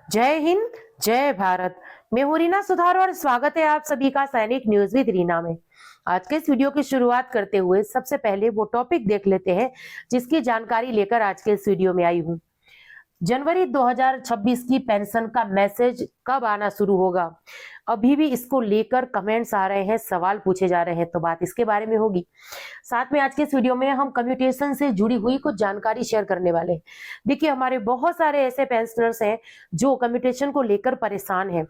जय हिंद, जय भारत। मैं हूं रीना सुधार और स्वागत है आप सभी का सैनिक न्यूज विद रीना में। आज के इस वीडियो की शुरुआत करते हुए सबसे पहले वो टॉपिक देख लेते हैं जिसकी जानकारी लेकर आज के इस वीडियो में आई हूं। जनवरी 2026 की पेंशन का मैसेज कब आना शुरू होगा? अभी भी इसको लेकर कमेंट्स आ रहे हैं, सवाल पूछे जा रहे हैं, तो बात इसके बारे में होगी। साथ में आज के इस वीडियो में हम कम्यूटेशन से जुड़ी हुई कुछ जानकारी शेयर करने वाले हैं। देखिए, हमारे बहुत सारे ऐसे पेंशनर्स हैं जो कम्यूटेशन को लेकर परेशान हैं।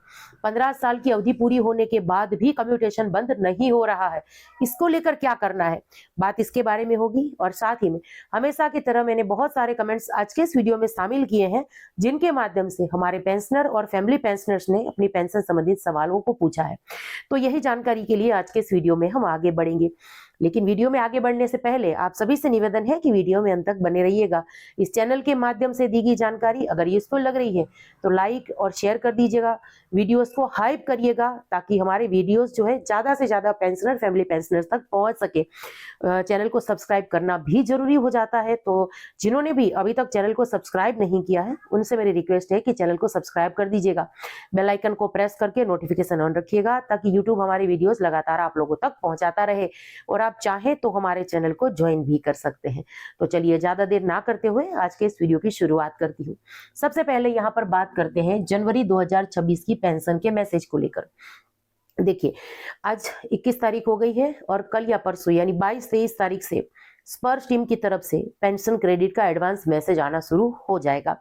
15 साल की अवधि पूरी होने के बाद भी कम्यूटेशन बंद नहीं हो रहा है। इसको लेकर क्या करना है, बात इसके बारे में होगी। और साथ ही में हमेशा की तरह मैंने बहुत सारे कमेंट्स आज के इस वीडियो में शामिल किए हैं जिनके माध्यम से हमारे पेंशनर और फैमिली पेंशनर्स ने अपनी पेंशन संबंधित सवालों को पूछा है। तो यही जानकारी के लिए आज के इस वीडियो में हम आगे बढ़ेंगे। लेकिन वीडियो में आगे बढ़ने से पहले आप सभी से निवेदन है कि वीडियो में अंत तक बने रहिएगा। इस चैनल के माध्यम से दी गई जानकारी अगर यूजफुल लग रही है तो लाइक और शेयर कर दीजिएगा, वीडियोस को हाइप करिएगा ताकि हमारे वीडियोस जो है ज्यादा से ज्यादा पेंशनर फैमिली पेंशनर्स तक पहुंच सके। चैनल को सब्सक्राइब करना भी जरूरी हो जाता है, तो जिन्होंने भी अभी तक चैनल को सब्सक्राइब नहीं किया है उनसे मेरी रिक्वेस्ट है कि चैनल को सब्सक्राइब कर दीजिएगा। बेल आइकन को प्रेस करके नोटिफिकेशन ऑन रखिएगा ताकि यूट्यूब हमारी वीडियोस लगातार आप लोगों तक पहुंचाता रहे। और आप चाहें तो हमारे चैनल को ज्वाइन भी कर सकते हैं। तो चलिए ज्यादा देर ना करते हुए आज के इस वीडियो की शुरुआत करती हूँ। सबसे पहले यहाँ पर बात करते हैं जनवरी 2026 की पेंशन के मैसेज को लेकर। देखिए, आज 21 तारीख हो गई है और कल या परसों यानी 22-23 तारीख से स्पर्श टीम की तरफ से पेंशन क्रेडिट का एडवांस मैसेज आना शुरू हो जाएगा।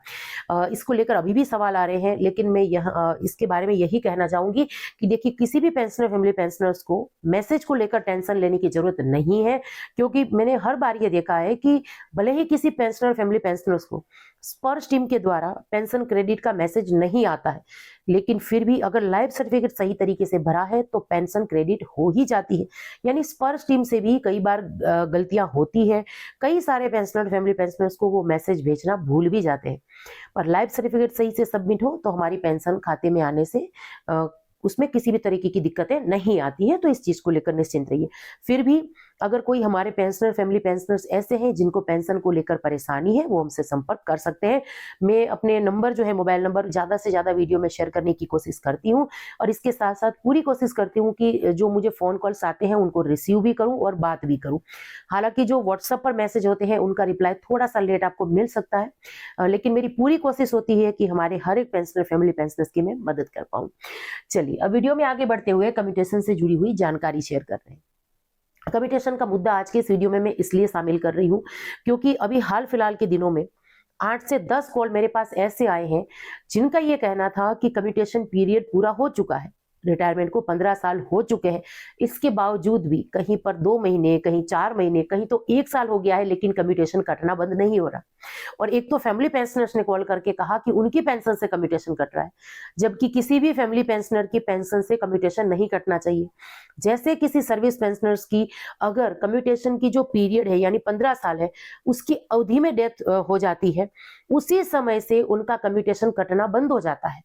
इसको लेकर अभी भी सवाल आ रहे हैं, लेकिन मैं इसके बारे में यही कहना चाहूंगी कि देखिए, किसी भी पेंशनर फैमिली पेंशनर्स को मैसेज को लेकर टेंशन लेने की जरूरत नहीं है, क्योंकि मैंने हर बार ये देखा है कि भले ही किसी पेंशनर फैमिली पेंशनर्स को स्पर्श टीम के द्वारा पेंशन क्रेडिट का मैसेज नहीं आता है, लेकिन फिर भी अगर लाइफ सर्टिफिकेट सही तरीके से भरा है तो पेंशन क्रेडिट हो ही जाती है। यानी स्पर्श टीम से भी कई बार गलतियां होती है। कई सारे पेंशनर फैमिली पेंशनर्स को वो मैसेज भेजना भूल भी जाते हैं, पर लाइफ सर्टिफिकेट सही से सबमिट हो तो हमारी पेंशन खाते में आने से उसमें किसी भी तरीके की दिक्कतें नहीं आती है। तो इस चीज को लेकर निश्चिंत रहिए। फिर भी अगर कोई हमारे पेंशनर फैमिली पेंशनर्स ऐसे हैं जिनको पेंशन को लेकर परेशानी है, वो हमसे संपर्क कर सकते हैं। मैं अपने नंबर जो है, मोबाइल नंबर ज्यादा से ज्यादा वीडियो में शेयर करने की कोशिश करती हूँ और इसके साथ साथ पूरी कोशिश करती हूँ कि जो मुझे फोन कॉल्स आते हैं उनको रिसीव भी करूँ और बात भी करूँ। हालांकि जो व्हाट्सएप पर मैसेज होते हैं उनका रिप्लाई थोड़ा सा लेट आपको मिल सकता है, लेकिन मेरी पूरी कोशिश होती है कि हमारे हर एक पेंशनर फैमिली पेंशनर्स की मैं मदद कर पाऊँ। चलिए, अब वीडियो में आगे बढ़ते हुए कम्यूटेशन से जुड़ी हुई जानकारी शेयर कर रहे हैं। कम्यूटेशन का मुद्दा आज के इस वीडियो में मैं इसलिए शामिल कर रही हूं क्योंकि अभी हाल फिलहाल के दिनों में 8 से 10 कॉल मेरे पास ऐसे आए हैं जिनका ये कहना था कि कम्यूटेशन पीरियड पूरा हो चुका है, रिटायरमेंट को 15 साल हो चुके हैं, इसके बावजूद भी कहीं पर 2 महीने, कहीं 4 महीने, कहीं तो 1 साल हो गया है, लेकिन कम्यूटेशन कटना बंद नहीं हो रहा। और एक तो फैमिली पेंशनर्स ने कॉल करके कहा कि उनकी पेंशन से कम्यूटेशन कट रहा है, जबकि किसी भी फैमिली पेंशनर की पेंशन से कम्यूटेशन नहीं कटना चाहिए। जैसे किसी सर्विस पेंशनर्स की अगर कम्यूटेशन की जो पीरियड है यानी 15 साल है, उसकी अवधि में डेथ हो जाती है, उसी समय से उनका कम्यूटेशन कटना बंद हो जाता है।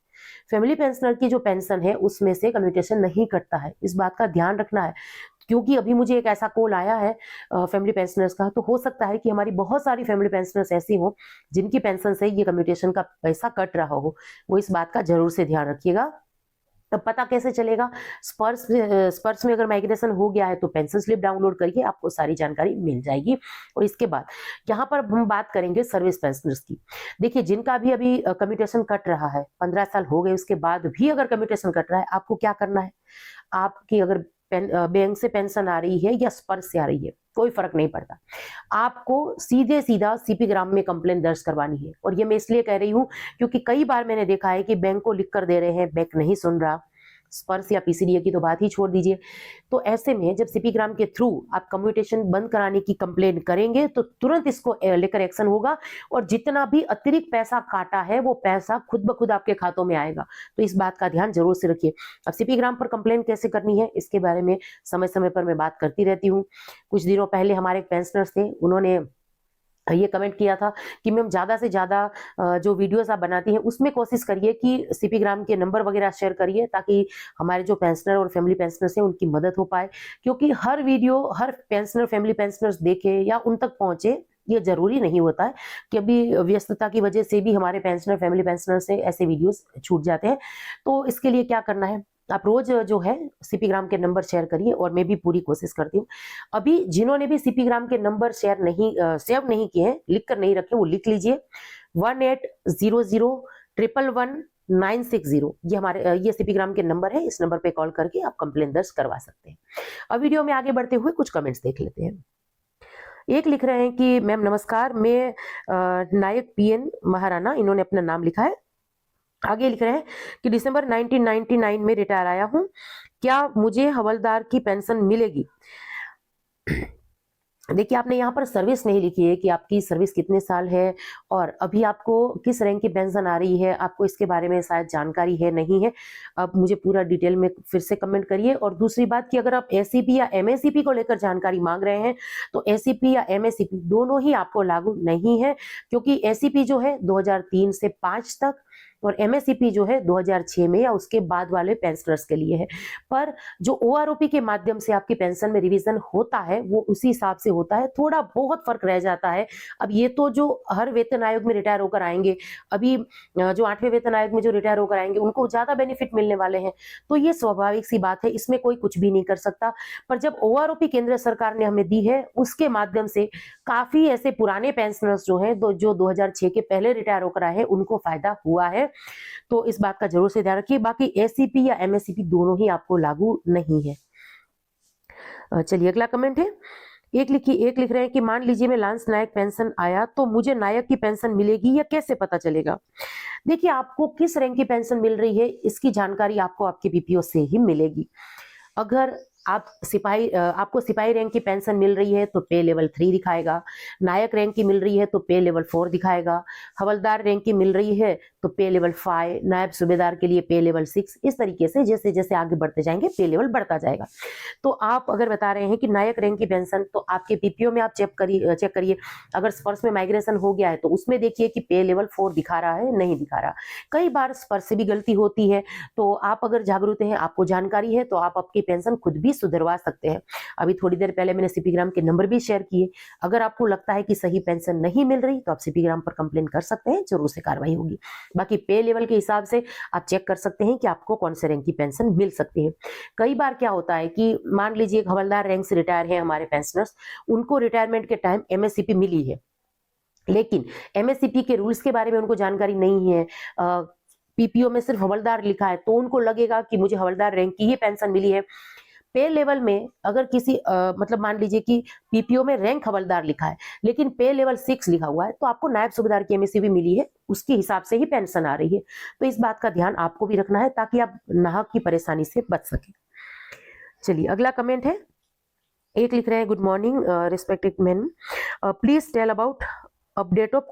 फैमिली पेंशनर की जो पेंशन है उसमें से कम्यूटेशन नहीं कटता है, इस बात का ध्यान रखना है। क्योंकि अभी मुझे एक ऐसा कॉल आया है फैमिली पेंशनर्स का, तो हो सकता है कि हमारी बहुत सारी फैमिली पेंशनर्स ऐसी हो जिनकी पेंशन से ये कम्यूटेशन का पैसा कट रहा हो। वो इस बात का जरूर से ध्यान रखिएगा। तब पता कैसे चलेगा? स्पर्श में अगर माइग्रेशन हो गया है तो पेंशन स्लिप डाउनलोड करिए, आपको सारी जानकारी मिल जाएगी। और इसके बाद यहाँ पर हम बात करेंगे सर्विस पेंशनर्स की। देखिए, जिनका भी अभी कम्यूटेशन कट रहा है, 15 साल हो गए उसके बाद भी अगर कम्यूटेशन कट रहा है, आपको क्या करना है? आपकी अगर बैंक से पेंशन आ रही है या स्पर्श से आ रही है, कोई फर्क नहीं पड़ता। आपको सीधे सीधा सीपी ग्राम में कंप्लेंट दर्ज करवानी है। और ये मैं इसलिए कह रही हूं क्योंकि कई बार मैंने देखा है कि बैंक को लिख कर दे रहे हैं, बैंक नहीं सुन रहा। स्पर्श या पीसीडीए की तो बात ही छोड़ दीजिए। तो ऐसे में जब सीपी ग्राम के थ्रू आप कम्यूटेशन बंद कराने की कंप्लेन करेंगे तो तुरंत इसको लेकर एक्शन होगा और जितना भी अतिरिक्त पैसा काटा है वो पैसा खुद ब खुद आपके खातों में आएगा। तो इस बात का ध्यान जरूर से रखिए। अब सीपी ग्राम पर कंप्लेन कैसे करनी है इसके बारे में समय समय पर मैं बात करती रहती हूँ। कुछ दिनों पहले हमारे एक पेंशनर्स थे, उन्होंने ये कमेंट किया था कि मैम ज्यादा से ज्यादा जो वीडियोस आप बनाती हैं उसमें कोशिश करिए कि सीपी ग्राम के नंबर वगैरह शेयर करिए ताकि हमारे जो पेंशनर और फैमिली पेंशनर्स हैं उनकी मदद हो पाए। क्योंकि हर वीडियो हर पेंशनर फैमिली पेंशनर्स देखे या उन तक पहुंचे ये जरूरी नहीं होता है कि अभी व्यस्तता की वजह से भी हमारे पेंशनर, फैमिली पेंशनर से ऐसे वीडियोस छूट जाते हैं। तो इसके लिए क्या करना है, आप रोज जो है सीपी ग्राम के नंबर शेयर करिए और मैं भी पूरी कोशिश करती हूँ। अभी जिन्होंने भी सीपी ग्राम के नंबर सेव नहीं किए हैं, लिख कर नहीं रखे, वो लिख लीजिए 1800111960। ये हमारे ये सीपी ग्राम के नंबर है। इस नंबर पे कॉल करके आप कंप्लेन दर्ज करवा सकते हैं। अब वीडियो में आगे बढ़ते हुए कुछ कमेंट्स देख लेते हैं। एक लिख रहे हैं कि मैम नमस्कार, मैं नायक पीएन महाराणा, इन्होंने अपना नाम लिखा है। आगे लिख रहे हैं कि दिसंबर 1999 में रिटायर आया हूं, क्या मुझे हवलदार की पेंशन मिलेगी? देखिए, आपने यहाँ पर सर्विस नहीं लिखी है कि आपकी सर्विस कितने साल है और अभी आपको किस रैंक की पेंशन आ रही है, आपको इसके बारे में शायद जानकारी है नहीं है। अब मुझे पूरा डिटेल में फिर से कमेंट करिए। और दूसरी बात कि अगर आप एससीपी या एमएससीपी को लेकर जानकारी मांग रहे हैं तो एससीपी या एमएससीपी दोनों ही आपको लागू नहीं है, क्योंकि एससीपी जो है 2003 से 5 तक और एमएससीपी जो है 2006 में या उसके बाद वाले पेंशनर्स के लिए है। पर जो ओआरओपी के माध्यम से आपकी पेंशन में रिवीजन होता है वो उसी हिसाब से होता है, थोड़ा बहुत फर्क रह जाता है। अब ये तो जो हर वेतन आयोग में रिटायर होकर आएंगे, अभी जो 8वें वेतन आयोग में जो रिटायर होकर आएंगे उनको ज्यादा बेनिफिट मिलने वाले हैं, तो ये स्वाभाविक सी बात है, इसमें कोई कुछ भी नहीं कर सकता। पर जब ओआरओपी केंद्र सरकार ने हमें दी है, उसके माध्यम से काफी ऐसे पुराने पेंशनर्स जो हैं जो 2006 के पहले रिटायर होकर आए हैं उनको फायदा हुआ है। तो इस बात का जरूर से ध्यान रखिए। बाकी एससीपी या एमएससीपी दोनों ही आपको लागू नहीं है। चलिए अगला कमेंट है। एक लिख रहे हैं कि मान लीजिए मैं लांस नायक पेंशन आया तो मुझे नायक की पेंशन मिलेगी या कैसे पता चलेगा? देखिए, आपको किस रैंक की पेंशन मिल रही है इसकी जानकारी आपको आपके बीपीओ से ही मिलेगी। अगर आपको सिपाही रैंक की पेंशन मिल रही है तो पे लेवल 3 दिखाएगा, नायक रैंक की मिल रही है तो पे लेवल 4 दिखाएगा, हवलदार रैंक की मिल रही है तो पे लेवल 5, नायब सूबेदार के लिए पे लेवल 6। इस तरीके से जैसे जैसे आगे बढ़ते जाएंगे पे लेवल बढ़ता जाएगा। तो आप अगर बता रहे हैं कि नायक रैंक की पेंशन, तो आपके पीपीओ में आप चेक करिए। अगर स्पर्श में माइग्रेशन हो गया है तो उसमें देखिए कि पे लेवल 4 दिखा रहा है, नहीं दिखा रहा। कई बार स्पर्श से भी गलती होती है, तो आप अगर जागरूक हैं, आपको जानकारी है, तो आप आपकी पेंशन खुद भी सुधरवा सकते हैं। अभी थोड़ी देर पहले मैंने सीपी ग्राम के नंबर भी शेयर किए। अगर आपको लगता है कि सही पेंशन नहीं मिल रही तो आप सीपी ग्राम पर कंप्लेन कर सकते हैं, जरूर से कार्रवाई होगी। बाकी पे लेवल के हिसाब से आप चेक कर सकते हैं कि आपको कौन से रैंक की पेंशन मिल सकती है। कई बार क्या होता है कि मान लीजिए एक हवलदार रैंक से रिटायर है हमारे पेंशनर्स, उनको रिटायरमेंट के टाइम एमएससीपी मिली है, लेकिन एमएससीपी के रूल्स के बारे में उनको जानकारी नहीं है। पीपीओ में सिर्फ हवलदार लिखा है तो उनको लगेगा कि मुझे हवलदार रैंक की ही पेंशन मिली है। पे लेवल में अगर किसी मतलब मान लीजिए कि पीपीओ में रैंक हवलदार लिखा है लेकिन पे लेवल 6 लिखा हुआ है, तो आपको नायब सूबेदार की एमएससीपी मिली है, उसके हिसाब से ही पेंशन आ रही है। तो इस बात का ध्यान आपको भी रखना है ताकि आप नाहक की परेशानी से बच सके। चलिए अगला कमेंट है। एक लिख रहे हैं, good morning respected man, please tell about update of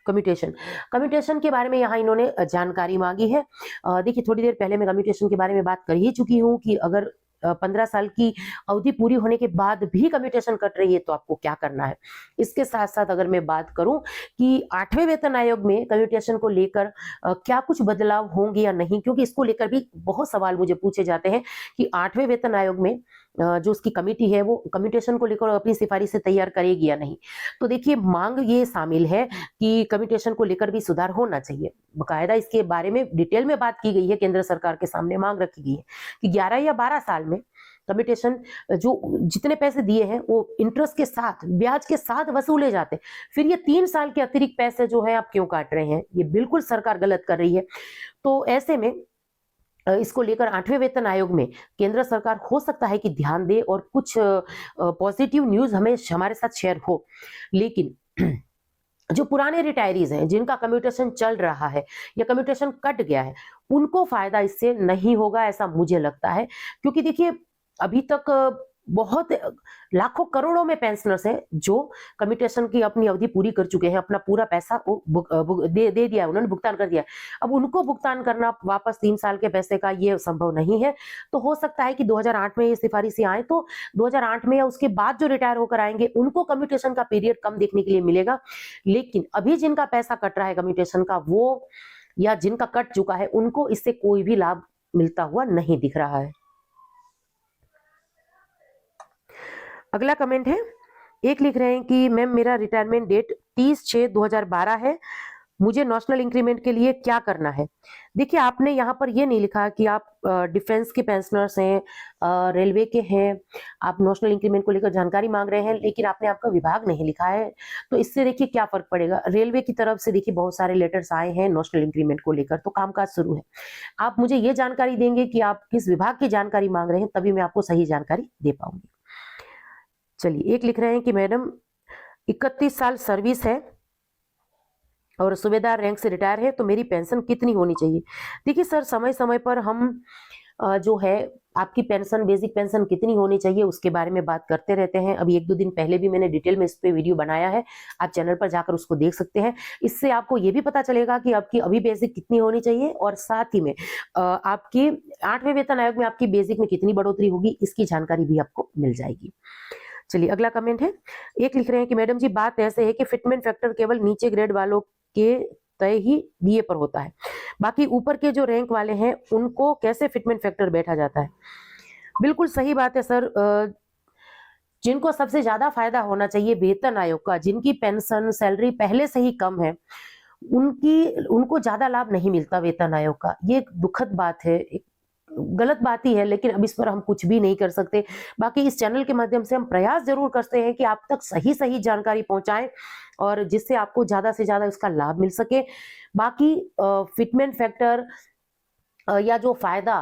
commutation के बारे में यहाँ इन्होंने जानकारी मांगी है। देखिए, थोड़ी देर पहले मैं कम्यूटेशन के बारे में बात कर ही चुकी हूँ कि अगर 15 साल की अवधि पूरी होने के बाद भी कम्यूटेशन कट रही है तो आपको क्या करना है। इसके साथ साथ अगर मैं बात करूं कि 8वें वेतन आयोग में कम्यूटेशन को लेकर क्या कुछ बदलाव होंगे या नहीं, क्योंकि इसको लेकर भी बहुत सवाल मुझे पूछे जाते हैं कि 8वें वेतन आयोग में जो उसकी कमेटी है वो कम्यूटेशन को लेकर अपनी सिफारिश से तैयार करेगी या नहीं। तो देखिए, मांग ये शामिल है कि कम्यूटेशन को लेकर भी सुधार होना चाहिए। बकायदा इसके बारे में डिटेल में बात की गई है, केंद्र सरकार के सामने मांग रखी गई है कि 11 या 12 साल में कम्यूटेशन जो जितने पैसे दिए हैं वो इंटरेस्ट के साथ, ब्याज के साथ वसूले जाते, फिर ये 3 साल के अतिरिक्त पैसे जो है आप क्यों काट रहे हैं? ये बिल्कुल सरकार गलत कर रही है। तो ऐसे में इसको लेकर 8वें वेतन आयोग में केंद्र सरकार हो सकता है कि ध्यान दे और कुछ पॉजिटिव न्यूज हमारे साथ शेयर हो। लेकिन जो पुराने रिटायरीज हैं जिनका कम्यूटेशन चल रहा है या कम्यूटेशन कट गया है, उनको फायदा इससे नहीं होगा, ऐसा मुझे लगता है। क्योंकि देखिए, अभी तक बहुत लाखों करोड़ों में पेंशनर्स हैं जो कम्यूटेशन की अपनी अवधि पूरी कर चुके हैं, अपना पूरा पैसा दे दिया है, उन्होंने भुगतान कर दिया है। अब उनको भुगतान करना वापस 3 साल के पैसे का ये संभव नहीं है। तो हो सकता है कि 2008 में ये सिफारिशें आए तो 2008 में या उसके बाद जो रिटायर होकर आएंगे उनको कम्यूटेशन का पीरियड कम देखने के लिए मिलेगा। लेकिन अभी जिनका पैसा कट रहा है कम्यूटेशन का, वो या जिनका कट चुका है, उनको इससे कोई भी लाभ मिलता हुआ नहीं दिख रहा है। अगला कमेंट है। एक लिख रहे हैं कि मैम मेरा रिटायरमेंट डेट 30/6/2012 है, मुझे नेशनल इंक्रीमेंट के लिए क्या करना है? देखिए, आपने यहाँ पर ये नहीं लिखा कि आप डिफेंस के पेंशनर्स हैं, रेलवे के हैं, आप नेशनल इंक्रीमेंट को लेकर जानकारी मांग रहे हैं, लेकिन आपने आपका विभाग नहीं लिखा है। तो इससे देखिए क्या फर्क पड़ेगा। रेलवे की तरफ से देखिए बहुत सारे लेटर्स आए हैं नेशनल इंक्रीमेंट को लेकर, तो कामकाज शुरू है। आप मुझे ये जानकारी देंगे कि आप किस विभाग की जानकारी मांग रहे हैं, तभी मैं आपको सही जानकारी दे पाऊंगी। चलिए, एक लिख रहे हैं कि मैडम 31 साल सर्विस है और सूबेदार रैंक से रिटायर है, तो मेरी पेंशन कितनी होनी चाहिए? देखिए सर, समय समय पर हम जो है आपकी पेंशन, बेसिक पेंशन कितनी होनी चाहिए उसके बारे में बात करते रहते हैं। अभी 1-2 दिन पहले भी मैंने डिटेल में इस पे वीडियो बनाया है, आप चैनल पर जाकर उसको देख सकते हैं। इससे आपको ये भी पता चलेगा कि आपकी अभी बेसिक कितनी होनी चाहिए, और साथ ही में आपकी 8वें वेतन आयोग में आपकी बेसिक में कितनी बढ़ोतरी होगी, इसकी जानकारी भी आपको मिल जाएगी। चलिए, अगला कमेंट है। एक लिख रहे हैं कि मैडम जी, बात ऐसे है कि फिटमेंट फैक्टर केवल नीचे ग्रेड वालों के तय ही डीए पर होता है, बाकी ऊपर के जो रैंक वाले हैं उनको कैसे फिटमेंट फैक्टर बैठा जाता है? बिल्कुल सही बात है सर। जिनको सबसे ज्यादा फायदा होना चाहिए वेतन आयोग का, जिनकी पेंशन सैलरी पहले से ही कम है, उनको ज्यादा लाभ नहीं मिलता वेतन आयोग का। ये एक दुखद बात है, एक गलत बात ही है, लेकिन अब इस पर हम कुछ भी नहीं कर सकते। बाकी इस चैनल के माध्यम से हम प्रयास जरूर करते हैं कि आप तक सही जानकारी पहुंचाएं, और जिससे आपको ज्यादा से ज्यादा इसका लाभ मिल सके। बाकी फिटमेंट फैक्टर या जो फायदा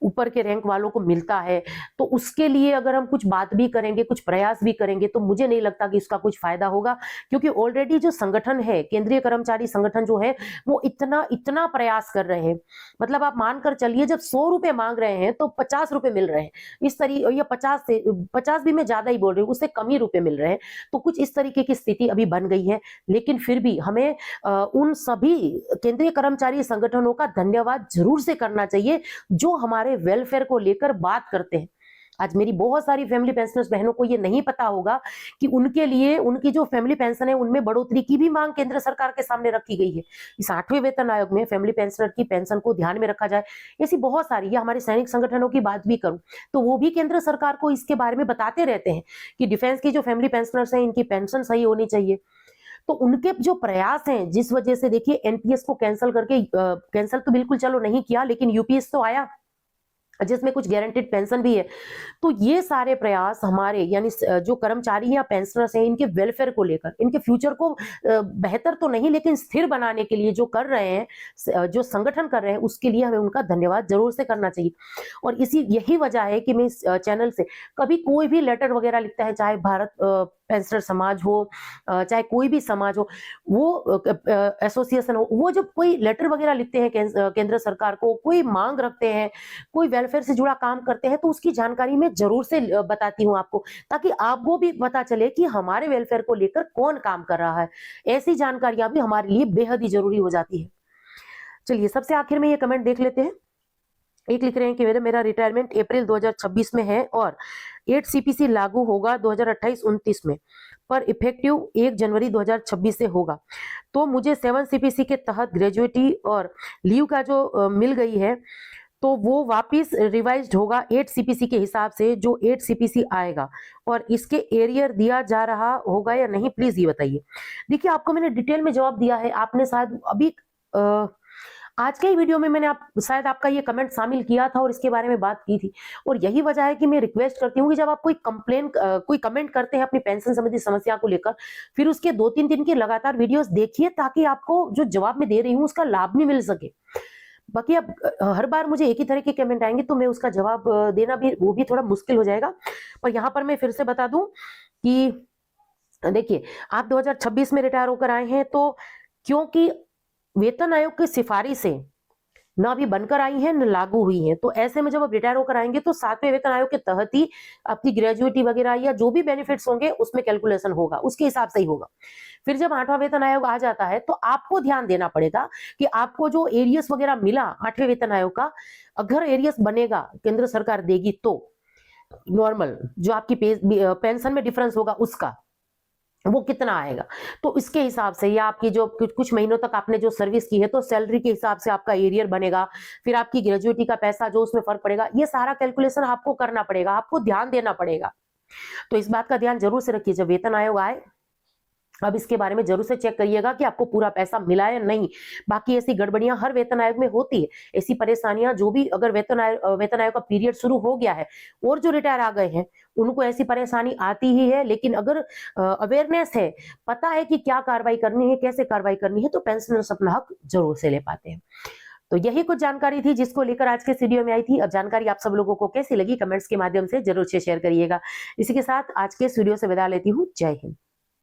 ऊपर के रैंक वालों को मिलता है, तो उसके लिए अगर हम कुछ बात भी करेंगे, कुछ प्रयास भी करेंगे, तो मुझे नहीं लगता कि इसका कुछ फायदा होगा, क्योंकि ऑलरेडी जो संगठन है, केंद्रीय कर्मचारी संगठन जो है, वो इतना प्रयास कर रहे हैं। मतलब आप मानकर चलिए, जब 100 रुपए मांग रहे हैं तो 50 रुपए मिल रहे हैं, इस तरीके, या 50 भी मैं ज्यादा ही बोल रही हूँ, उससे कम ही रुपए मिल रहे हैं। तो कुछ इस तरीके की स्थिति अभी बन गई है, लेकिन फिर भी हमें उन सभी केंद्रीय कर्मचारी संगठनों का धन्यवाद जरूर से करना चाहिए जो हमारे वेलफेयर को लेकर बात करते हैं। आज मेरी बहुत सारी फैमिली पेंशनर्स बहनों को ये नहीं पता होगा कि उनके लिए उनकी जो फैमिली पेंशन है उनमें बढ़ोतरी की भी मांग केंद्र सरकार के सामने रखी गई है। इस 8वें वेतन आयोग में फैमिली पेंशनर की पेंशन को ध्यान में रखा जाए, ऐसी बहुत सारी, या हमारे सैनिक संगठनों की बात भी करूं तो वो भी केंद्र सरकार को इसके बारे में बताते रहते हैं कि डिफेंस की जो फैमिली पेंशनर्स हैं इनकी पेंशन सही होनी चाहिए। तो उनके जो प्रयास हैं, जिस वजह से देखिए एनपीएस को कैंसिल करके, कैंसिल तो बिल्कुल चलो नहीं किया, लेकिन यूपीएस तो आया जिसमें कुछ गारंटेड पेंशन भी है। तो ये सारे प्रयास हमारे, यानी जो कर्मचारी या पेंशनर्स हैं, इनके वेलफेयर को लेकर, इनके फ्यूचर को बेहतर तो नहीं लेकिन स्थिर बनाने के लिए जो कर रहे हैं, जो संगठन कर रहे हैं, उसके लिए हमें उनका धन्यवाद जरूर से करना चाहिए। और यही वजह है कि मैं इस चैनल से कभी कोई भी लेटर वगैरह लिखता है, चाहे भारत पेंशनर समाज हो, चाहे कोई भी समाज हो, वो एसोसिएशन हो, वो जब कोई लेटर वगैरह लिखते हैं केंद्र सरकार को, कोई मांग रखते हैं, कोई वेलफेयर से जुड़ा काम करते हैं, तो उसकी जानकारी मैं जरूर से बताती हूँ आपको, ताकि आपको भी पता चले कि हमारे वेलफेयर को लेकर कौन काम कर रहा है। ऐसी जानकारियां भी हमारे लिए बेहद ही जरूरी हो जाती है। चलिए, सबसे आखिर में ये कमेंट देख लेते हैं। एक लिख रहे हैं कि मेरा रिटायरमेंट अप्रैल 2026 में है और 8 सीपीसी लागू होगा 2028-29 में, पर इफेक्टिव 1 जनवरी 2026 से होगा। तो मुझे 7 सीपीसी के तहत ग्रेजुएटी और लीव का जो मिल गई है, तो वो वापस रिवाइज्ड होगा 8 सीपीसी के हिसाब से, जो 8 सीपीसी आएगा, और इसके एरियर दिया जा रहा होगा या नहीं, प्लीज ये बताइए। देखिए, आपको मैंने डिटेल में जवाब दिया है, आपने शायद अभी आज के ही वीडियो में मैंने शायद आपका ये कमेंट शामिल किया था और इसके बारे में बात की थी। और यही वजह है कि मैं रिक्वेस्ट करती हूँ कि जब आप कोई कमेंट करते हैं अपनी पेंशन संबंधी समस्या को लेकर, फिर उसके 2-3 दिन की लगातार वीडियोस देखिए, ताकि आपको जो जवाब मैं दे रही हूँ उसका लाभ भी मिल सके। बाकी अब हर बार मुझे एक ही तरह के कमेंट आएंगे तो मैं उसका जवाब देना भी, वो भी थोड़ा मुश्किल हो जाएगा। पर यहाँ पर मैं फिर से बता दूं कि देखिए, आप 2026 में रिटायर होकर आए हैं, तो क्योंकि वेतन आयोग की सिफारिश से न अभी बनकर आई है न लागू हुई है, तो ऐसे में जब आप रिटायर होकर आएंगे तो 7वें वेतन आयोग के तहत ही आपकी ग्रेजुएटी वगैरह या जो भी बेनिफिट्स होंगे उसमें कैलकुलेशन होगा, उसके हिसाब से ही होगा। फिर जब 8वां वेतन आयोग आ जाता है तो आपको ध्यान देना पड़ेगा कि आपको जो एरियस वगैरह मिला 8वें वेतन आयोग का, अगर एरियस बनेगा, केंद्र सरकार देगी, तो नॉर्मल जो आपकी पेंशन में डिफरेंस होगा उसका वो कितना आएगा, तो इसके हिसाब से, या आपकी जो कुछ महीनों तक आपने जो सर्विस की है तो सैलरी के हिसाब से आपका एरियर बनेगा, फिर आपकी ग्रेजुएटी का पैसा जो उसमें फर्क पड़ेगा, ये सारा कैलकुलेशन आपको करना पड़ेगा, आपको ध्यान देना पड़ेगा। तो इस बात का ध्यान जरूर से रखिए, जब वेतन आयोग आए अब इसके बारे में जरूर से चेक करिएगा कि आपको पूरा पैसा मिला या नहीं। बाकी ऐसी गड़बड़ियां हर वेतन आयोग में होती है, ऐसी परेशानियां जो भी, अगर वेतन आयोग का पीरियड शुरू हो गया है और जो रिटायर आ गए हैं उनको ऐसी परेशानी आती ही है। लेकिन अगर अवेयरनेस है, पता है कि क्या कार्रवाई करनी है, कैसे कार्रवाई करनी है, तो पेंशनर्स अपना हक जरूर से ले पाते हैं। तो यही कुछ जानकारी थी जिसको लेकर आज के वीडियो में आई थी। अब जानकारी आप सब लोगों को कैसी लगी कमेंट्स के माध्यम से जरूर से शेयर करिएगा। इसी के साथ आज के इस वीडियो से विदा लेती हूँ। जय हिंद।